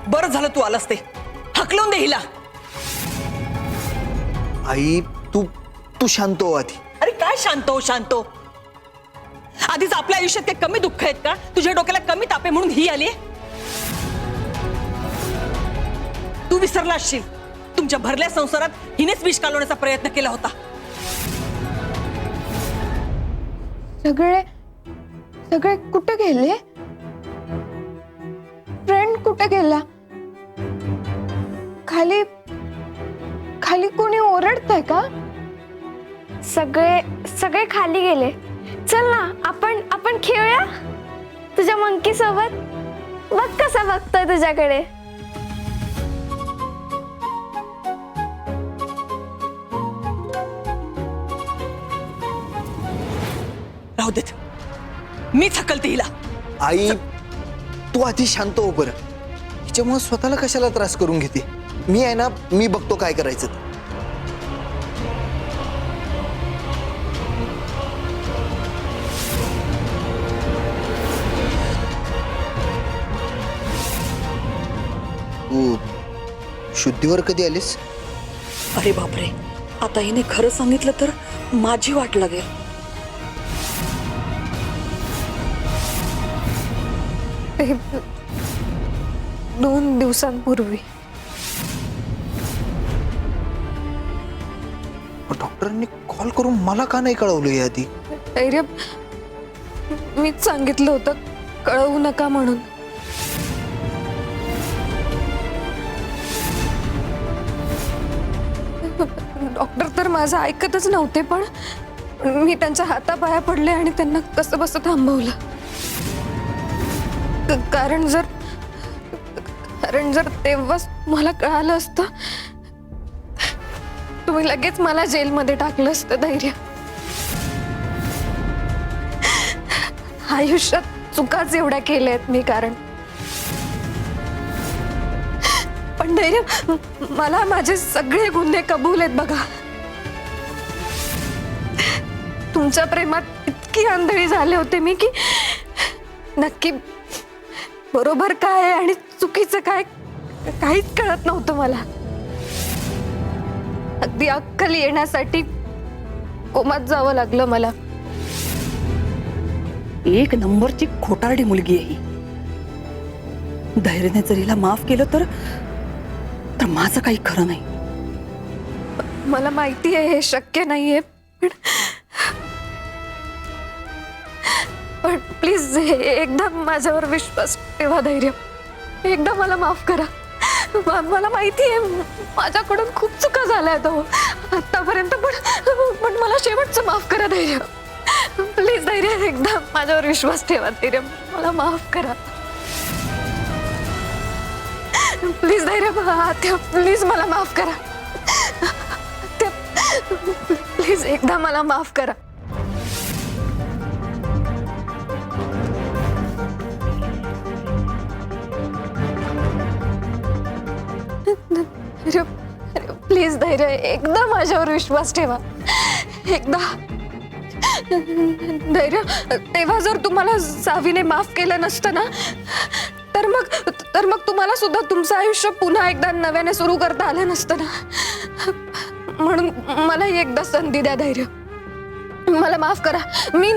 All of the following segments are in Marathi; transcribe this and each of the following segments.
बरं झालं तू आलास ते. हकलून दे हिला. आई तू तू शांत हो आधी. अरे काय शांत हो शांत हो. आधीच आपल्या आयुष्यात काही कमी दुःख आहेत का? तुझ्या डोक्याला कमी तापे म्हणून ही आली. तू विसरला असशील तुमच्या भरल्या संसारात हिनेच विष कालवण्याचा प्रयत्न केला होता. सगळे सगळे कुठे गेले? फ्रेंड कुठे गेला? खाली खाली कोणी ओरडतंय का? सगळे सगळे खाली गेले. चल ना आपण खेळूया तुझ्या मंकी सोबत. बघ कसा बघतोय तुझ्याकडे. राहू देत, मीच हकलते हिला. आई तू आधी शांत हो बरं. हिच्यामुळे स्वतःला कशाला त्रास करून घेते. मी आहे ना, मी बघतो काय करायचं ते. तू शुद्धीवर कधी आलीस? अरे बापरे, आता हिने खरं सांगितलं तर माझी वाट लागेल. ते 2 दिवसांपूर्वी. डॉक्टरांनी कॉल करून मला का नाही कळवलं याआधी? धैर्य, मीच सांगितलं होतं कळवू नका म्हणून. डॉक्टर तर माझं ऐकतच नव्हते, पण मी त्यांच्या हातापाया पडले आणि त्यांना कसं बसं थांबवलं. कारण जर तेव्हाच मला कळालं असतं, तुम्ही लगेच मला जेलमध्ये टाकलं असतं. धैर्य, आयुष्यात चुकाच एवढ्या केल्या आहेत मी. कारण पण धैर्य, मला माझे सगळे गुन्हे कबूल आहेत बघा. तुमच्या प्रेमात इतकी आंधळी झाले होते मी की नक्की बरोबर काय आणि चुकीचं काय काहीच कळत नव्हतं मला. अगदी अक्कल येण्यासाठी कोमात जावं लागलं मला. एक नंबरची खोटारडी मुलगी आहे ही. धैर्याने जर हिला माफ केलं तर माझं काही खरं नाही. मला माहिती आहे हे शक्य नाहीये, पण प्लीज एकदा माझ्यावर विश्वास ठेवा. धैर्य, एकदा मला माफ करा. मला माहिती आहे माझ्याकडून खूप चुका झाल्या आहेत आतापर्यंत, पण मला शेवटचं माफ करा. धैर्य, प्लीज धैर्य, एकदा माझ्यावर विश्वास ठेवा. धैर्य, मला माफ करा. प्लीज धैर्य, प्लीज मला माफ करा. प्लीज एकदा मला माफ करा. प्लीज धैर्य, एकदा माझ्यावर विश्वास ठेवा. एकदा. धैर्य, तेव्हा जर तुम्हाला सावीने माफ केलं नसतं ना, तर मग तुम्हाला सुद्धा तुमचं आयुष्य पुन्हा एकदा नव्याने सुरू करता आलं नसतं ना. म्हणून मला एकदा संधी द्या. धैर्य, मला माफ करा. मी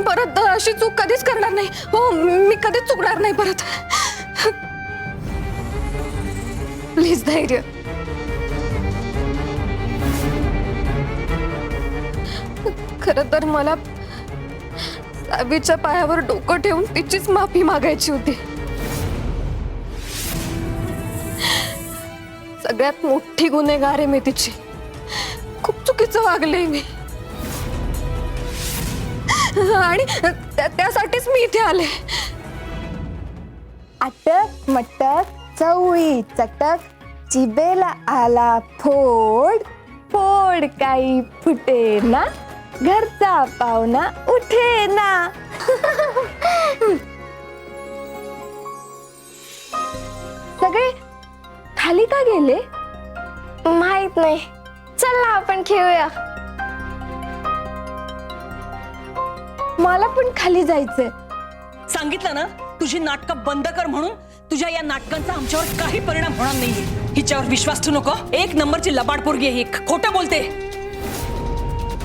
परत अशी चूक कधीच करणार नाही. हो, मी कधीच चुकणार नाही परत. प्लीज धैर्य. खरं तर मला सावीच्या पायावर डोकं ठेवून तिचीच माफी मागायची होती. सगळ्यात मोठी गुन्हेगार आहे मी तिची. खूप चुकीचं वागले मी आणि त्यासाठीच मी इथे आले. अटक मटक चवळी चटक जिभेला आला फोड. फोड काही फुटे ना, घरचा पाहुणा उठे ना. सगळे खाली का गेले माहित नाही. चल ना आपण खेळूया. मला पण खाली जायचंय. सांगितलं ना तुझी नाटकं बंद कर म्हणून तुझ्या या नाटकांचा आमच्यावर काही परिणाम होणार नाहीये. हिच्यावर विश्वास ठेवू नको. एक नंबरची लबाड पोरगी आहे ही. खोटं बोलते.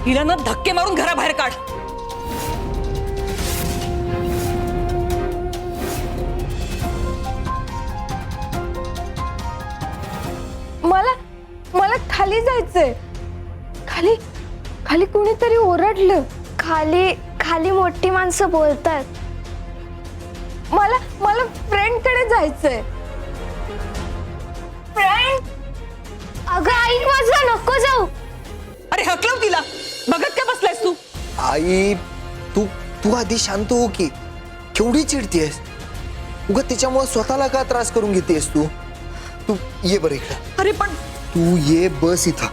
हिला ना धक्के मारून घराबाहेर काढ. मला मला खाली जायचंय. खाली खाली कोणीतरी ओरडलं. खाली खाली मोठी माणसं बोलतात. मला मला फ्रेंड कडे जायचंय. फ्रेंड अगं ऐक माझं, नको जाऊ. अरे हकलव तिला. बघत काय बसलायस तू? आई तू तू आधी शांत हो की. केवढी चिडतीयस. उगा तिच्यामुळे स्वतःला का त्रास करून घेतेस तू. तू ये बरं इकडे. अरे पण तू ये बस इथं.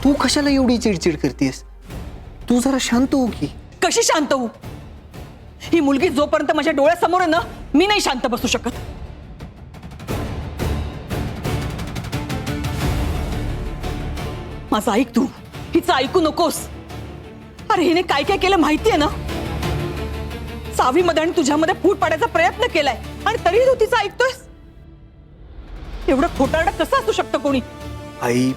तू कशाला एवढी चिडचिड करतेस. तू जरा शांत हो की. कशी शांत होऊ? ही मुलगी जोपर्यंत माझ्या डोळ्यासमोर आहे ना, मी नाही शांत बसू शकत. माझं ऐक तू. हिचं ऐकू नकोस. अरे हिने काय काय केलं माहितीये ना. सावीमध्ये आणि तुझ्यामध्ये फूट पाडायचा प्रयत्न केलाय आणि तरी तू तिचं ऐकतोयस. एवढं खोटारडं कसं असू शकतं कोणी? आई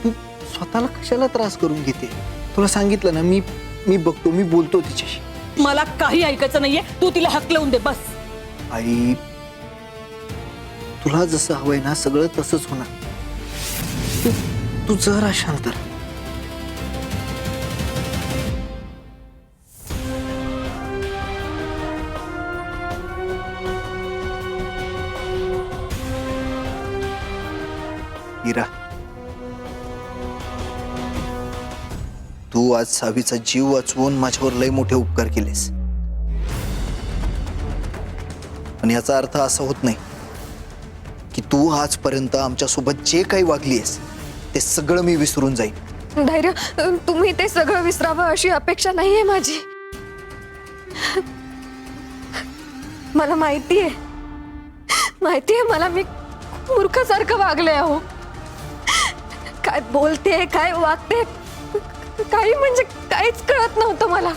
तू स्वतःला कशाला त्रास करून घेते. तुला सांगितलं ना मी बघतो, मी बोलतो तिच्याशी. मला काही ऐकायचं नाहीये. तू तिला हकलवून दे बस. आई तुला जसं हवंय ना सगळं तसंच होणार. तू जरा शांत राहा. इरा तू आज सावीचा जीव वाचवून माझ्यावर लय मोठे उपकार केलेस. पण याचा अर्थ असा होत नाही की तू आजपर्यंत आमच्यासोबत जे काही वागलीस ते सगळं मी विसरून जाईन. धैर्य, तुम्ही ते सगळं विसरावं अशी अपेक्षा नाहीये माझी. मला माहितीये मला मी मूर्खासारखं वागले आहो. काय बोलते काय वागते काही म्हणजे काहीच कळत नव्हतं मला.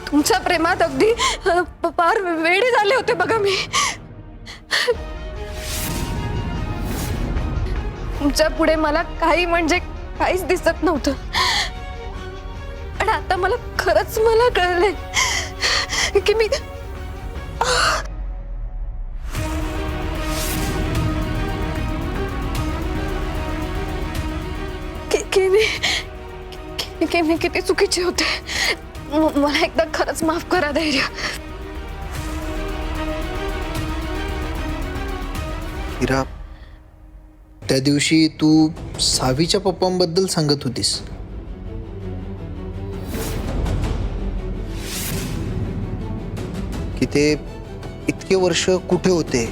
तुमच्या प्रेमात अगदी फार वेडे झाले होते बघा मी. तुमच्या पुढे मला काही म्हणजे काहीच दिसत नव्हतं. आणि आता मला खरंच मला कळलंय की मी मी किती चुकीचे होते. मला एकदा खरंच माफ करा धैर्य. इरा त्या दिवशी तू सावीच्या पप्पांबद्दल सांगत होतीस. की ते इतके वर्ष कुठे होते.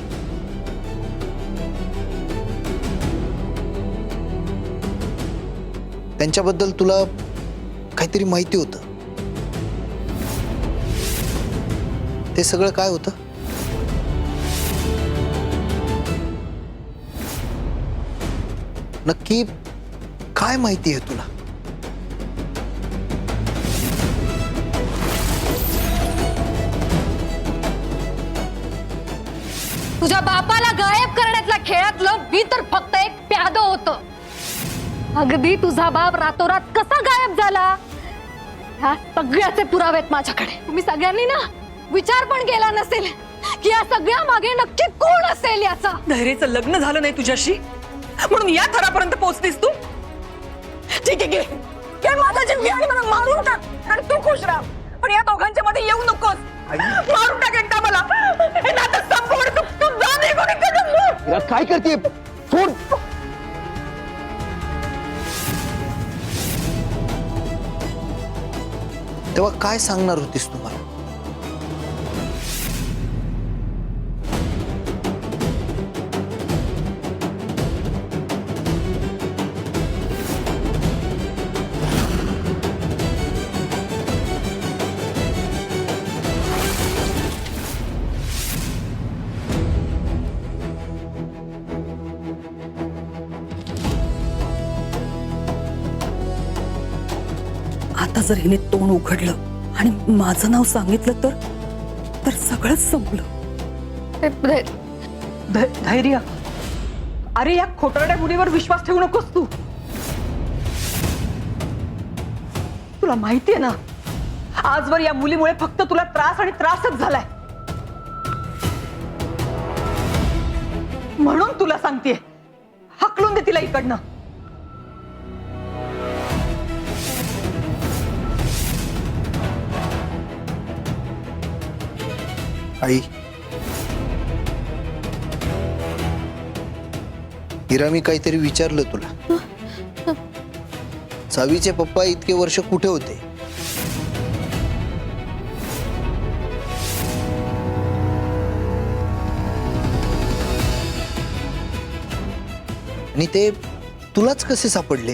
त्यांच्याबद्दल तुला काहीतरी माहिती होतं. ते सगळं काय होतं. नक्की काय माहिती आहे तुला. तुझ्या बापाला गायब करण्यातल्या खेळातलं मी तर फक्त एक प्यादं होतं. अगदी तुझा बाप रातोरात कसा गायब झाला ह्या सगळ्याचे पुरावे आहेत माझ्याकडे. तुम्ही सगळ्यांनी ना विचार पण केला नसेल की या सगळ्या मागे नक्की कोण असेल याचा. धैर्यचं लग्न झालं नाही तुझ्याशी म्हणून या थरापर्यंत पोहोचलीस तू. ठीक आहे घे माझा जीव घे आणि मला मारून टाक आणि तू खुश राहा. पण या दोघांच्या मध्ये येऊ नकोस. मारून टाक एकदा मला. हे नातं संपवून तू जा निघून इकडे. काय करते. सोड. तेव्हा काय सांगणार होतीस तुम्हाला. आता जर हिने तोंड उघडलं आणि माझं नाव सांगितलं तर सगळंच संपलं. धैर्य, अरे या खोटरड्या मुलीवर विश्वास ठेवू नकोस तू. तुला माहितीये ना, आजवर या मुलीमुळे फक्त तुला त्रास आणि त्रासच झालाय. म्हणून तुला सांगतेय, हकलून दे तिला इकडनं. आई, हिरा, मी काहीतरी विचारलं तुला. सावीचे पप्पा इतके वर्ष कुठे होते? आणि ते तुलाच कसे सापडले?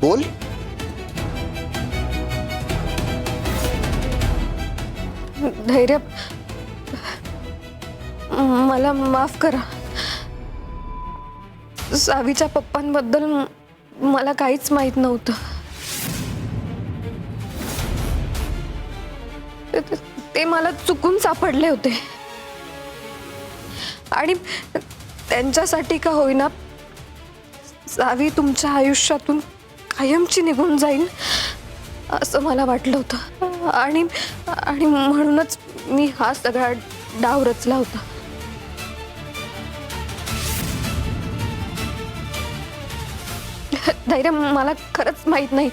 बोल. धैर्य, मला माफ करा. सावीच्या पप्पांबद्दल मला काहीच माहित नव्हतं. ते मला चुकून सापडले होते आणि त्यांच्यासाठी का होईना सावी तुमच्या आयुष्यातून कायमची निघून जाईल असं मला वाटलं होतं. आणि म्हणूनच मी हा सगळा डाव रचला होता. धैर्य, मला खरंच माहित नाही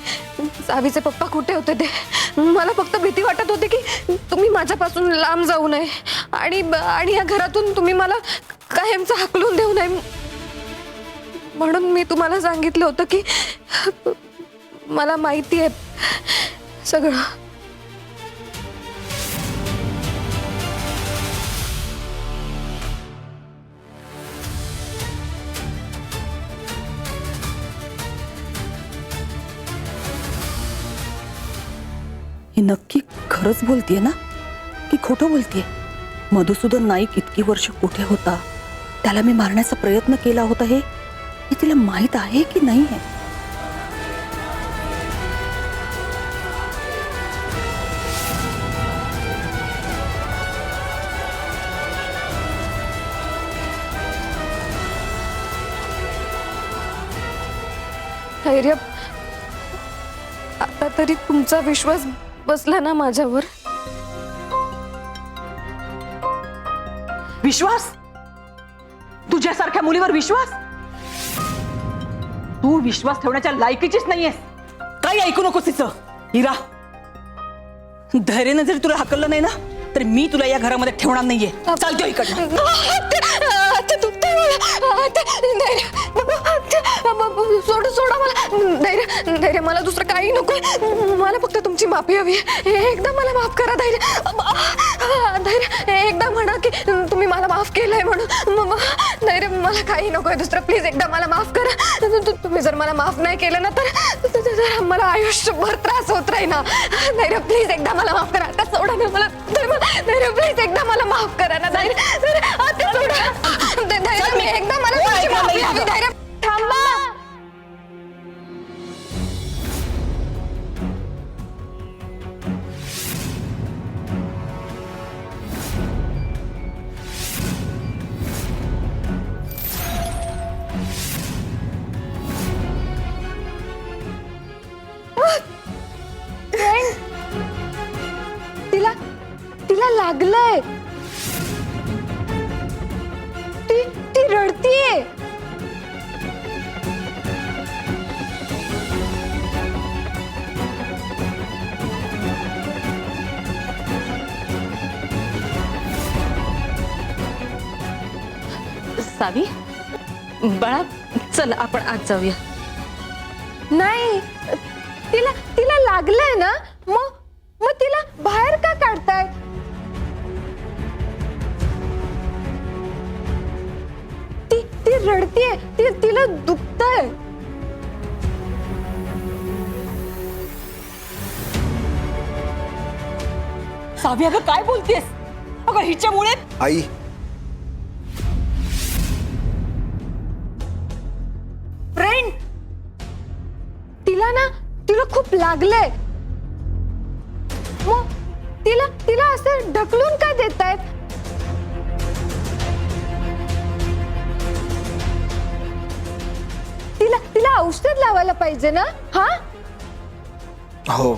सावीचे पप्पा कुठे होते ते. मला फक्त भीती वाटत होती की तुम्ही माझ्यापासून लांब जाऊ नये आणि या घरातून तुम्ही मला कायमचं हाकलून देऊ नये. म्हणून मी तुम्हाला सांगितलं होतं की मला माहिती आहे सगळं. ही नक्की खरंच बोलतीये ना की खोटं बोलतीये? मधुसूदन नाईक इतकी वर्ष कुठे होता, त्याला मी मारण्याचा प्रयत्न केला होता, हे तिला माहित आहे की नाही आहे? धैर्य, आता तरी तुमचा विश्वास बसला ना माझ्यावर? विश्वास? तुझ्यासारख्या मुलीवर विश्वास? तू विश्वास ठेवण्याच्या लायकीचीच नाहीयेस. काही ऐकू नकोस तिचं. हिरा, धैर्याने जरी तुला हाकललं नाही ना तर मी तुला या घरामध्ये ठेवणार नाहीये. चालतो इकडनं. सोडा मला. धैर्य, मला दुसरं काही नको. मला फक्त तुमची माफी हवी. एकदा मला माफ करा. धैर्य, एकदा म्हणा की तुम्ही मला माफ केलंय म्हणून. धैर्य, मला काही नकोय दुसरं. प्लीज एकदा मला माफ करा. तुम्ही जर मला माफ नाही केलं ना तर मला आयुष्यभर त्रास होत राहील ना. धैर्य, प्लीज एकदा मला माफ करा. आता सोडा ना मला. धैर्य, प्लीज एकदा मला माफ करा ना. धैर्य, आता सोडा. धैर्य, एकदा मला तुमची माफी हवी. धैर्य, थांबा. तिला लागलंय. ती रडतीये. सावी, बाळा, चल आपण आज जाऊया. नाही, तिला लागलंय ना. मग तिला बाहेर का काढताय? ती रडतीये. तिला दुखतंय. सावी, अगं काय बोलतेस? अगं हिच्यामुळे. आई, तिला खूप लागलंय. मग तिला असं ढकलून का देतायत? तिला औषध लावायला पाहिजे ना. हा हो,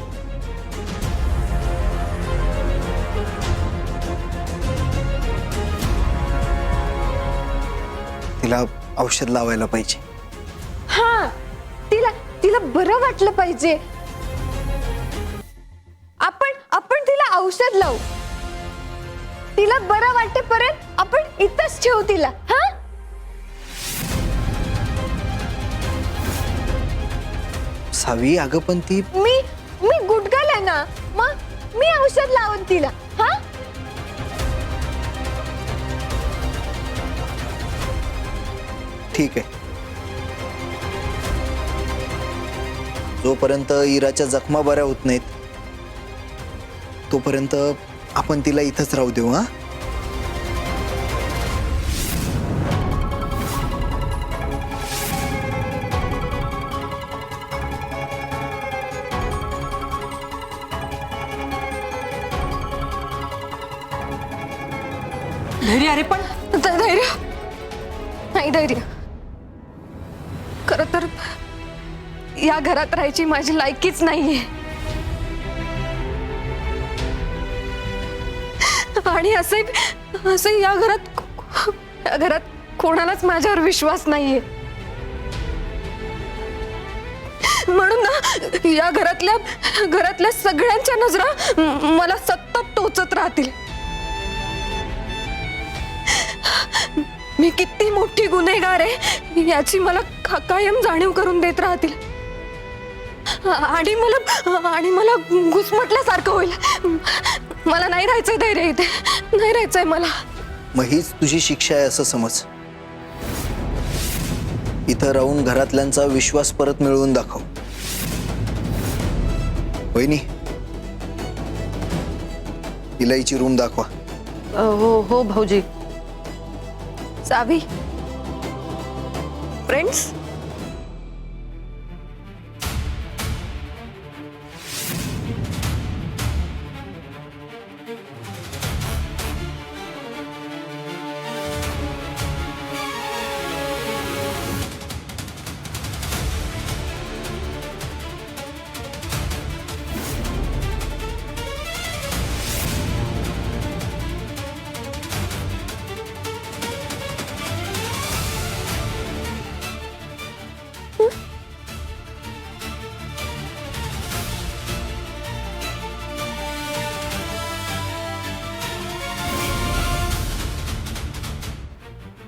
तिला औषध लावायला पाहिजे. हा तिला बरं वाटलं पाहिजे. आपण तिला औषध लावू. तिला बरं वाटेपर्यंत आपण इथंच ठेवू तिला. हा सावी, अगं पण ती मी गुडघाल आहे ना, मग मी औषध लावून तिला. हा ठीक आहे. जोपर्यंत इराच्या जखमा बऱ्या होत नाहीत तोपर्यंत आपण तिला इथंच राहू देऊ. हा, धैर्य, अरे पण धैर्य नाही. धैर्य खरं तर या घरात राहायची माझी लायकीच नाहीये. आणि असं या घरात कोणालाच माझ्यावर विश्वास नाहीये. म्हणून ना या घरातल्या सगळ्यांच्या नजरा मला सतत टोचत राहतील. मी किती मोठी गुन्हेगार आहे याची मला कायम जाणीव करून देत राहतील. आणि मला घुसमटल्यासारखं होईल. मला नाही राहायचंय धैर्य इथे. नाही राहायचंय मला. मग हीच तुझी शिक्षा आहे असं समज. इथं राहून घरातल्यांचा विश्वास परत मिळवून दाखव. वहिनी, हिला हिची रूम दाखवा. हो भाऊजी. सावी, फ्रेंड्स,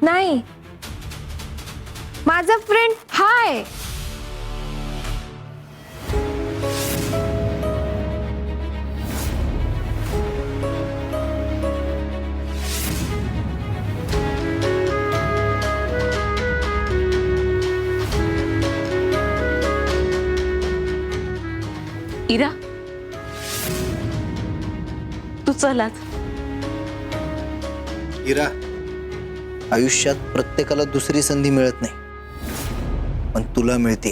नाही, माझा फ्रेंड हाय. इरा, तू चल आज. इरा, आयुष्यात प्रत्येकाला दुसरी संधी मिळत नाही, पण तुला मिळते.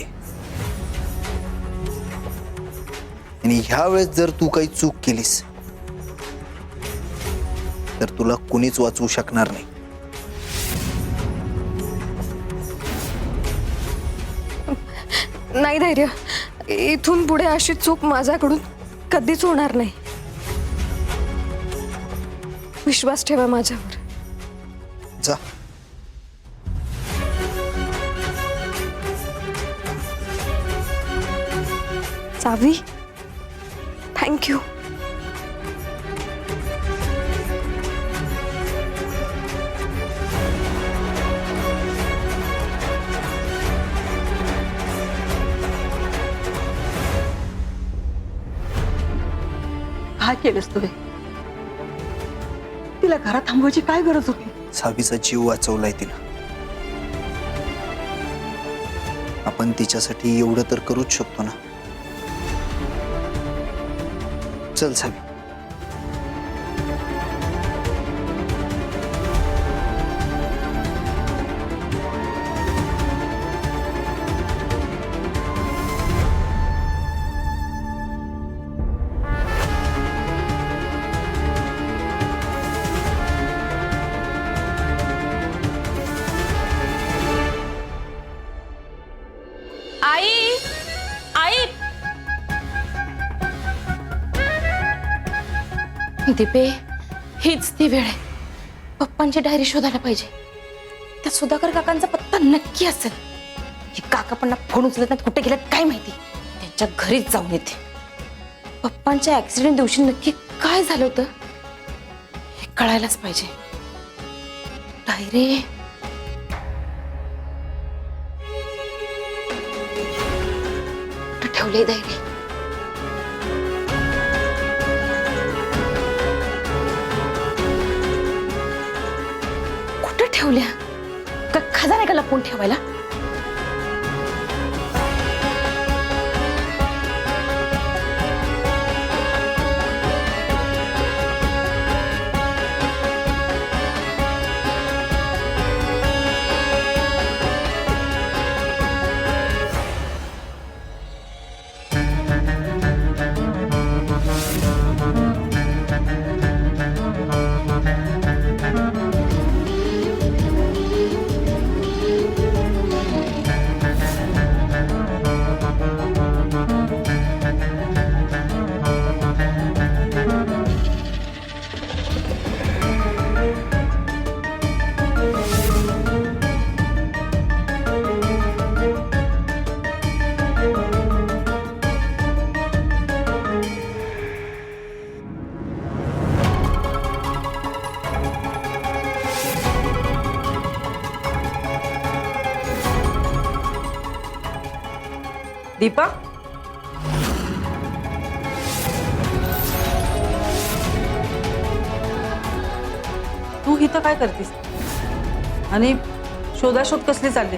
आणि ह्या वेळेस जर तू काही चूक केलीस तर तुला कुणीच वाचवू शकणार नाही. नाही धैर्य, इथून पुढे अशी चूक माझ्याकडून कधीच होणार नाही. विश्वास ठेवा माझ्यावर. जा. सावी, थँक्यू. काय केलंस तू? तिला घरात थांबवायची काय गरज होती? सावीचा जीव वाचवलाय तिला. आपण तिच्यासाठी एवढं तर करूच शकतो ना. चल सावी. दीपे, हीच ती वेळ आहे. पप्पांची डायरी शोधायला पाहिजे. त्या सुधाकर काकांचा पत्ता नक्की असेल. हे काका पण फोन उचलत नाहीत, कुठे गेलेत काय माहिती. त्यांच्या घरीच जाऊन येते. पप्पांच्या ऍक्सिडेंट दिवशी नक्की काय झालं होतं हे कळायलाच पाहिजे. डायरी कुठं ठेवली डायरी? कुठं ठेवल्या? का खजाना का लपवून ठेवायला? दीपा, तू इथं काय करतेस? आणि शोधाशोध कसली चालली?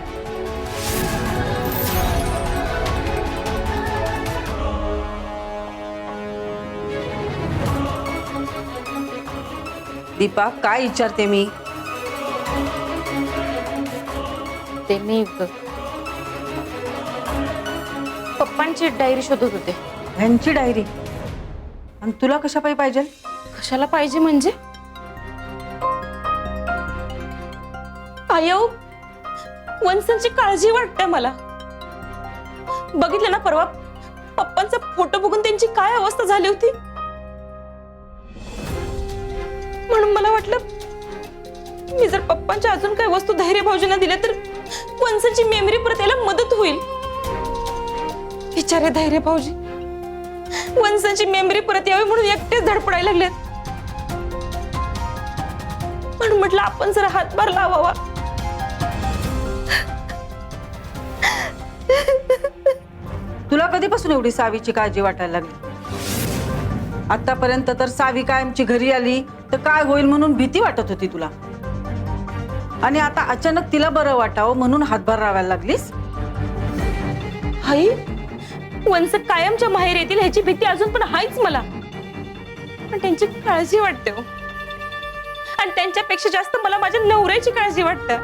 दीपा, काय विचारते मी? ते मी पप्पांची डायरी शोधत होते. ह्यांची डायरी? आणि तुला कशा पाहिजे? कशाला पाहिजे म्हणजे? आयो, वंसांची काळजी वाटते मला. बघितलं ना परवा पप्पांचा फोटो बघून त्यांची काय अवस्था झाली होती. म्हणून मला वाटलं मी जर पप्पांच्या अजून काही वस्तू धैर्य भाऊजींना दिल्या तर वंसांची मेमरी परत यायला मदत होईल. बिचारे धैर्य भाऊजी वंसांची मेमरी परत यावी म्हणून एकटेच धडपडायला लागलेत. म्हणून म्हटलं आपण जरा हातभार लावावा. तुला कधीपासून एवढी सावीची काळजी वाटायला लागली? आतापर्यंत तर सावी कायमची घरी आली तर काय होईल म्हणून भीती वाटत होती तुला, आणि आता अचानक तिला बरं वाटावं म्हणून हातभार लावायला लागलीस. आई, वंस कायमच्या माहेर येतील ह्याची भीती अजून पण आहेच मला. पण त्यांची काळजी वाटते हो. आणि त्यांच्यापेक्षा जास्त मला माझ्या नवऱ्याची काळजी वाटते.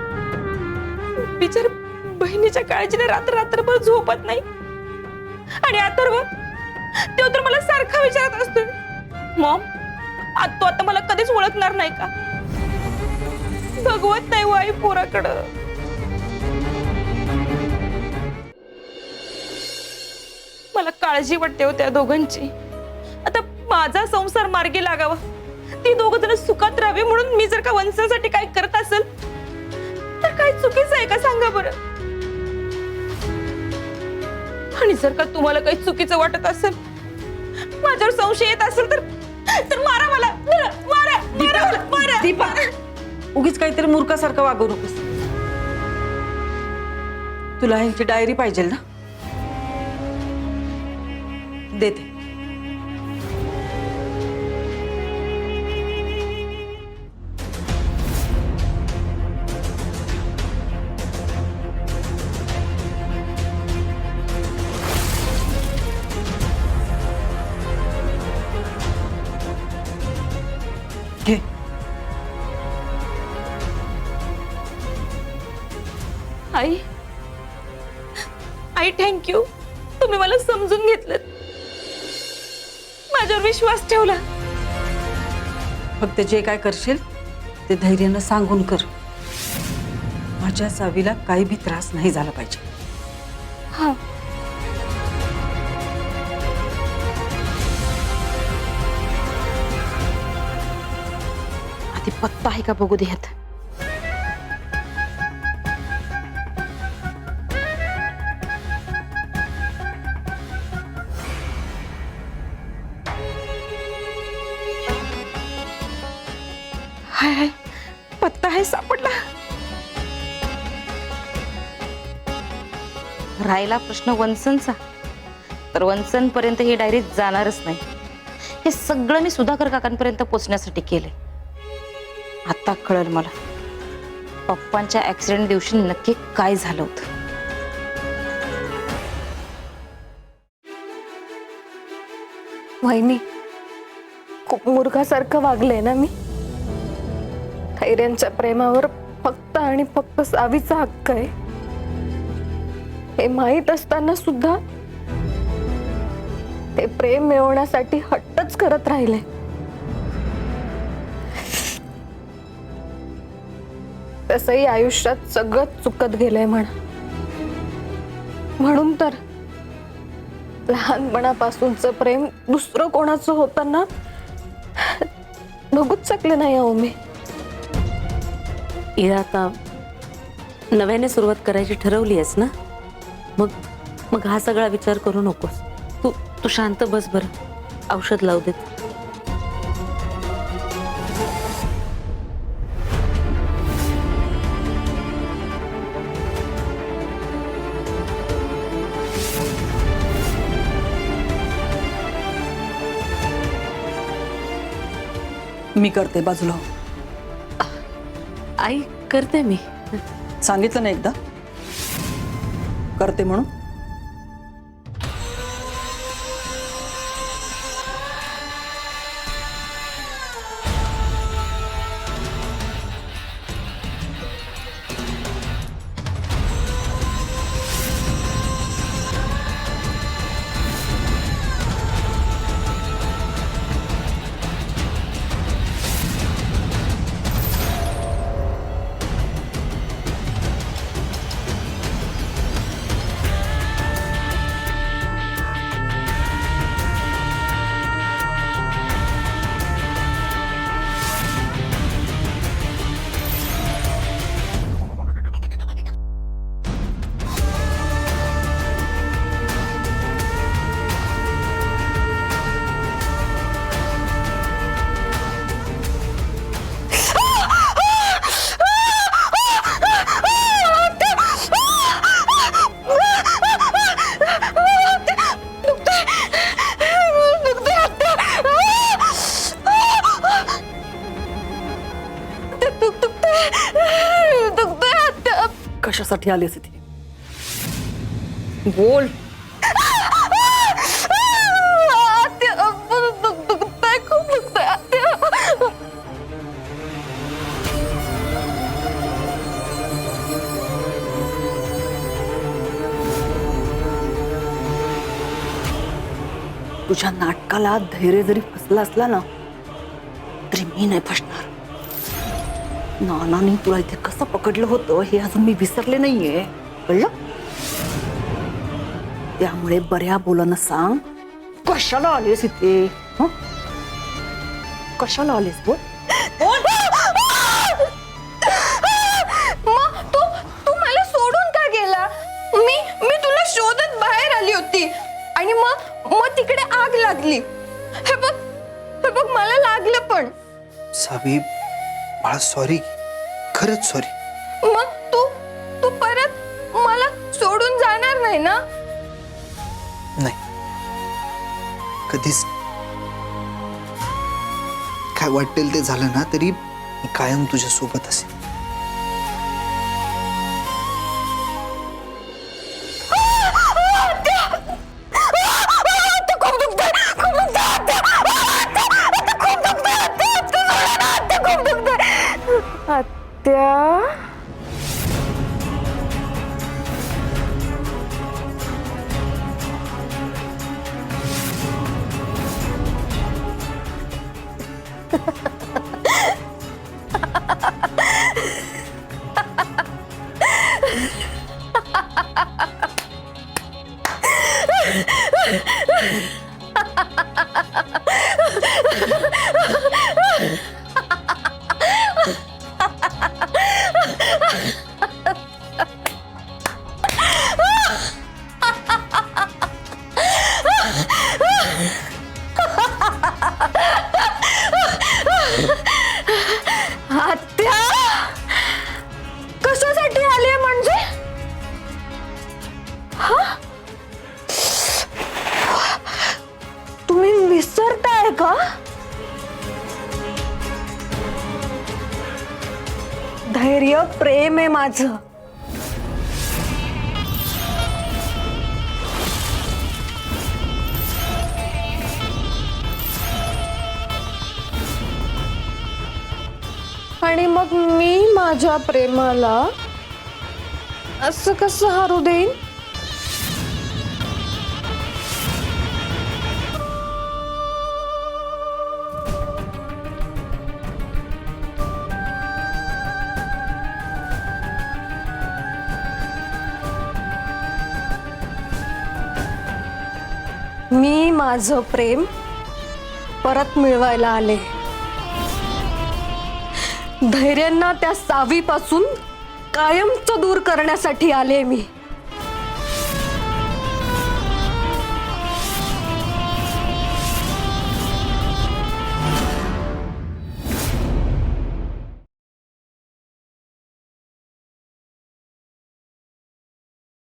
बिचार बहिणीच्या काळजीने रात्रभर झोपत नाही. आणि अथर्व तो तर मला सारखा विचारत असतोय, मॉम तो आता मला कधीच ओळखणार नाही का? भगवत नाही आई पोराकडं. मला काळजी वाटते हो त्या दोघांची. आता माझा संसार मार्गी लागावा, ती दोघं जण सुखात राहावे म्हणून मी जर का वंशासाठी काय करत असेल तर काय चुकीचं आहे का सांगा बरं? आणि जर का तुम्हाला काही चुकीचं वाटत असेल, माझ्यावर संशय येत असेल तर मारा मला, मारा मारा मारा. दीपा, उगीच काहीतरी मूर्खासारखं वागू नकोस. तुला ह्यांची डायरी पाहिजे ना? देते. घे. आई, आई थँक्यू. तुम्ही मला समजून घेतलं, माझ्यावर विश्वास ठेवला. फक्त जे काय करशील ते धैर्यानं सांगून कर. माझ्या सावीला काही भी त्रास नाही झाला पाहिजे. हा. पत्ता आहे का बघू देत. हाय हाय, पत्ता आहे, सापडला. राहिला प्रश्न वंसनचा, तर वंसन पर्यंत ही डायरी जाणारच नाही. हे सगळं मी सुधाकर काकांपर्यंत पोहोचण्यासाठी केले. आता कळलं मला पप्पांच्या ऍक्सिडेंट दिवशी नक्की काय झालं होतं. वहिनी, खूप मूर्खासारखं वागले ना मी. खैऱ्यांच्या प्रेमावर फक्त आणि फक्त सावीचा हक्क आहे हे माहीत असताना सुद्धा ते प्रेम मिळवण्यासाठी हट्टच करत राहिले. तसंही आयुष्यात सगळं चुकत गेलंय म्हणून तर लहानपणापासूनचं प्रेम दुसरं कोणाचं होताना बघूच शकले नाही अहो मी. इरा, आता नव्याने सुरुवात करायची ठरवली आहेस ना, मग हा सगळा विचार करू नकोस. तू शांत बस बरं, औषध लावू देत. मी करते, बाजूला हो. आई, करते मी. सांगितलं ना एकदा करते म्हणून. कशासाठी आलीस इथे? बोल. तुझ्या नाटकाला धैर्य जरी फसला असला ना तरी मी नाही फसणार. नानांनी तुला इथे कसं पकडलं होतं हे अजून मी विसरले नाहीये, कळलं? त्यामुळे बऱ्या बोलानं सांग, कशाला आलीस इथे? कशाला आलीस? बोल. तू मला सोडून का गेला? मी तुला शोधत बाहेर आली होती आणि मग तिकडे आग लागली. हे बघ मला लागलं पण. सावी, बाळा, सॉरी, खरंच सॉरी. मग तू परत मला सोडून जाणार नाही ना? नाही, कधीच. काय वाटेल ते झालं ना तरी मी कायम तुझ्या सोबत असेल. आत्या, प्रेम आहे माझं. आणि मग मी माझ्या प्रेमाला असं कसं हारू देईन? मी माझं प्रेम परत मिळवायला आले. धैर्यांना त्या सावीपासून कायमचं दूर करण्यासाठी आले मी.